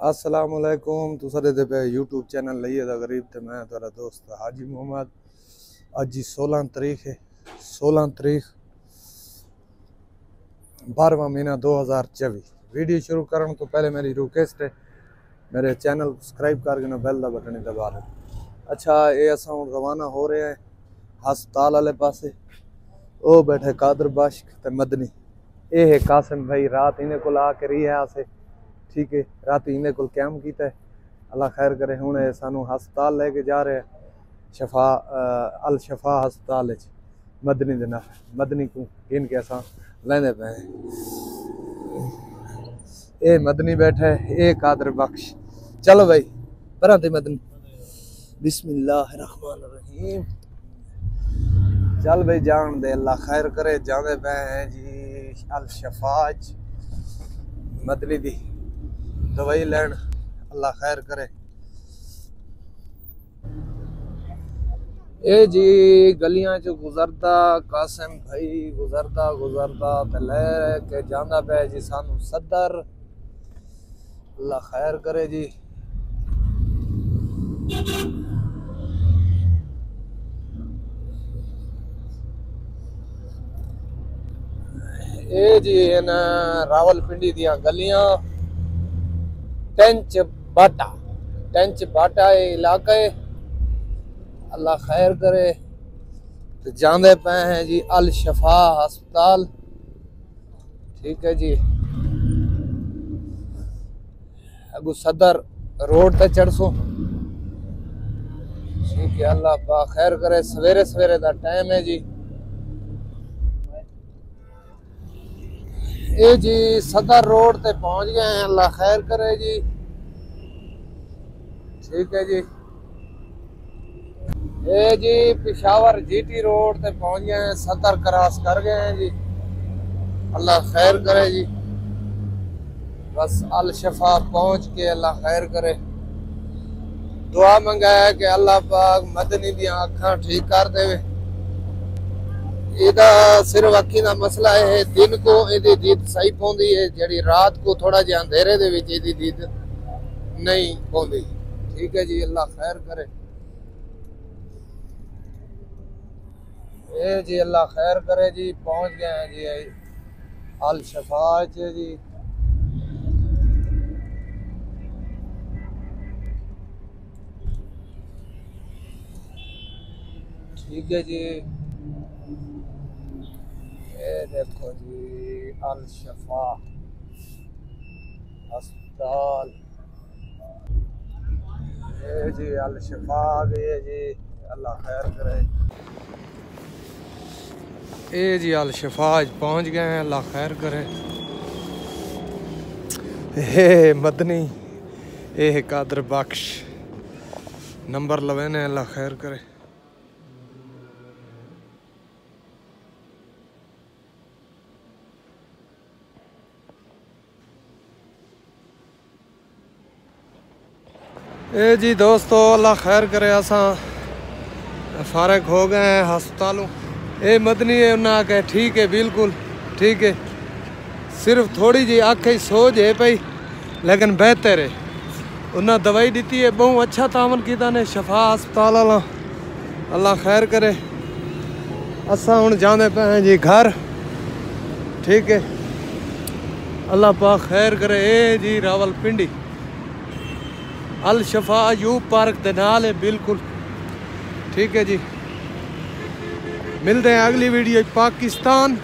अस्सलाम वालेकुम। तुसा दे पे यूट्यूब चैनल लइए दा गरीब ते मैं तेरा दोस्त हाजी मोहम्मद। अज 16 तारीख है, 16 तारीख 12वां महीना 2024। वीडियो शुरू करने तो पहले मेरी रिक्वेस्ट है, मेरे चैनल सब्सक्राइब करके ना बेल दा बटन दबा दो। अच्छा, ये असा हुण रवाना हो रहे हैं हस्पताल वाले पासे। ओ बैठे कादर बाशिक ते मदनी, ये है कासिम भाई। रात इन्हें को आके रही है आसे, ठीक है। रात इन्हें को कैम किया है, अल्लाह खैर करे। हूँ सानू हस्पताल लेके जा रहे हैं, शफा अल शफा हस्पताल मदनी दे ना मदनी को इनके असा लेंदे पे। ये मदनी बैठा है, ये कादर बख्श। चलो भाई पर मदनी, बिस्मिल्लाहिर्रहमानिर्रहीम। चल भाई जान दे, अल्लाह खैर करे। जाने पे हैं जी अल शफाज मदनी दी दवाई लैन, अल्लाह खैर करे। ए जी गलियां चो गुजरदा कासिम भाई, गुजरदा गुजरदा ते लेके जांदा पे जी सानू सदर, अल्लाह खैर करे जी। ए जी इन रावलपिंडी दियां गलियां टेंच बाटा इलाका है, अल्लाह खैर करे। तो जांदे पे हैं जी अल शफा हस्पताल, ठीक है जी। अगू सदर रोड पे चढ़सो, ठीक है। अल्लाह पा खैर करे। सवेरे सवेरे दा टाइम है जी। ये जी सदर रोड ते पहुंच गए हैं, अल्लाह खैर करे जी, ठीक है जी। ये जी पेशावर जीटी रोड ते पहुंच गए हैं, सदर क्रॉस कर गए हैं जी, अल्लाह खैर करे जी। बस अल शफा पहुंच के अल्लाह खैर करे। दुआ मंगाया कि अल्लाह पाक मदनी दी अखां ठीक कर देवे। इहदा सिर्फ अखी का मसला है, दिन को इहदी दीद सही पौंदी है, जड़ी रात को थोड़ा जिहा अंधेरे दे विच इहदी दीद नहीं पौंदी, ठीक है जी। अल्लाह खैर करे। ए जी अल्लाह खैर करे जी। पहुंच गए हैं जी अल शफा जी, ठीक है जी। ये देखो जी अल शफा अस्पताल, ये जी अल शफा आ गई है जी, अल्लाह खैर करे। ये जी अल शफा पहुंच गए हैं, अल्लाह खैर करे। हे मदनी, ये कादर बख्श नंबर लवेने, अल्लाह खैर करे। ए जी दोस्तों अल्लाह खैर करे। असा फारग हो गए हैं हस्पतालों। ए मदनी है, उन्हें आके ठीक है, बिल्कुल ठीक है। सिर्फ थोड़ी जी आँख ही सोज है पई, लेकिन बेहतर है। उन्हें दवाई दी है, बहुत अच्छा तामन किया ने शफा हस्पताल वाला, अल्लाह खैर करे। असा हुण जाने पे हैं जी घर, ठीक है। अल्लाह पाक खैर करे। ए जी रावलपिंडी अल शफा यूब पार्क के नाल है, बिल्कुल ठीक है जी। मिलते हैं अगली वीडियो। पाकिस्तान